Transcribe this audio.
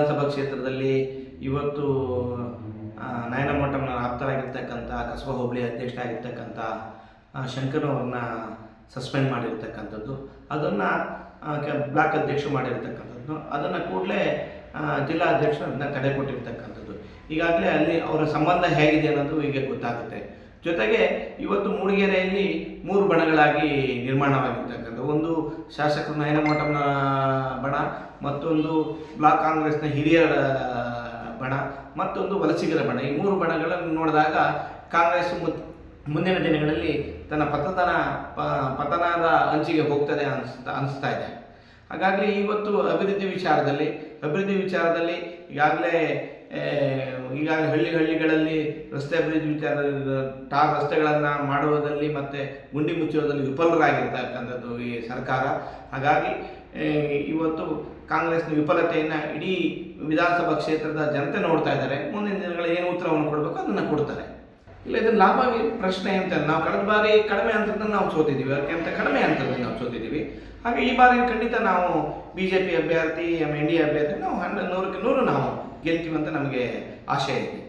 ವಿಧಾನಸಭಾ ಕ್ಷೇತ್ರದಲ್ಲಿ ಇವತ್ತು ನಯನ ಮೋಟಮ್ನ ಆಪ್ತರಾಗಿರ್ತಕ್ಕಂಥ ಕಸಬಾ ಹೋಬಳಿ ಅಧ್ಯಕ್ಷರಾಗಿರ್ತಕ್ಕಂಥ ಶಂಕರ್ನವ್ರನ್ನ ಸಸ್ಪೆಂಡ್ ಮಾಡಿರ್ತಕ್ಕಂಥದ್ದು, ಅದನ್ನು ಬ್ಲಾಕ್ ಅಧ್ಯಕ್ಷರು ಮಾಡಿರ್ತಕ್ಕಂಥದ್ದು, ಅದನ್ನು ಕೂಡಲೇ ಜಿಲ್ಲಾ ಅಧ್ಯಕ್ಷರು ಅದನ್ನ ತಡೆ ಕೊಟ್ಟಿರ್ತಕ್ಕಂಥದ್ದು. ಈಗಾಗಲೇ ಅಲ್ಲಿ ಅವರ ಸಂಬಂಧ ಹೇಗಿದೆ ಅನ್ನೋದು ಈಗ ಗೊತ್ತಾಗುತ್ತೆ. ಜೊತೆಗೆ ಇವತ್ತು ಮೂಡಿಗೆರೆಯಲ್ಲಿ 3 ಬಣಗಳಾಗಿ ನಿರ್ಮಾಣವಾಗಿರ್ತಕ್ಕಂಥ, ಒಂದು ಶಾಸಕರು ನಯನ ಮೋಟಮ್ನ ಬಣ, ಮತ್ತೊಂದು ಬ್ಲಾಕ್ ಕಾಂಗ್ರೆಸ್ನ ಹಿರಿಯರ ಬಣ, ಮತ್ತೊಂದು ವಲಸಿಗರ ಬಣ. ಈ 3 ಬಣಗಳನ್ನು ನೋಡಿದಾಗ ಕಾಂಗ್ರೆಸ್ ಮುಂದಿನ ದಿನಗಳಲ್ಲಿ ತನ್ನ ಪತನದ ಅಂಚಿಗೆ ಹೋಗ್ತದೆ ಅನಿಸ್ತಾ ಇದೆ. ಹಾಗಾಗಿ ಇವತ್ತು ಅಭಿವೃದ್ಧಿ ವಿಚಾರದಲ್ಲಿ ಈಗಾಗಲೇ ಹಳ್ಳಿಗಳಲ್ಲಿ ರಸ್ತೆ ಅಭಿವೃದ್ಧಿ ಟಾರ್ ರಸ್ತೆಗಳನ್ನು ಮಾಡುವುದರಲ್ಲಿ ಮತ್ತು ಗುಂಡಿ ಮುಚ್ಚುವುದರಲ್ಲಿ ವಿಫಲರಾಗಿರ್ತಕ್ಕಂಥದ್ದು ಈ ಸರ್ಕಾರ. ಹಾಗಾಗಿ ಇವತ್ತು ಕಾಂಗ್ರೆಸ್ನ ವಿಫಲತೆಯನ್ನು ಇಡೀ ವಿಧಾನಸಭಾ ಕ್ಷೇತ್ರದ ಜನತೆ ನೋಡ್ತಾ ಇದ್ದಾರೆ. ಮುಂದಿನ ದಿನಗಳಲ್ಲಿ ಏನು ಉತ್ತರವನ್ನು ಕೊಡಬೇಕು ಅದನ್ನು ಕೊಡ್ತಾರೆ. ಇಲ್ಲ, ಇದನ್ನು ಲಾಭ ಪ್ರಶ್ನೆ ಅಂತ ನಾವು ಕಳೆದ ಬಾರಿ ಕಡಿಮೆ ಅಂತರದಲ್ಲಿ ನಾವು ಸೋತಿದ್ದೀವಿ, ಅದಕ್ಕಿಂತ ಕಡಿಮೆ ಅಂತರದಲ್ಲಿ ನಾವು ಸೋತಿದ್ದೀವಿ. ಹಾಗೆ ಈ ಬಾರಿ ಖಂಡಿತ ನಾವು BJP ಅಭ್ಯರ್ಥಿ NDA ಅಭ್ಯರ್ಥಿ ನಾವು 100ಕ್ಕೆ 100 ನಾವು ಗೆಲ್ತೀವಿ ಅಂತ ನಮಗೆ ಆಶೆ ಇದೆ.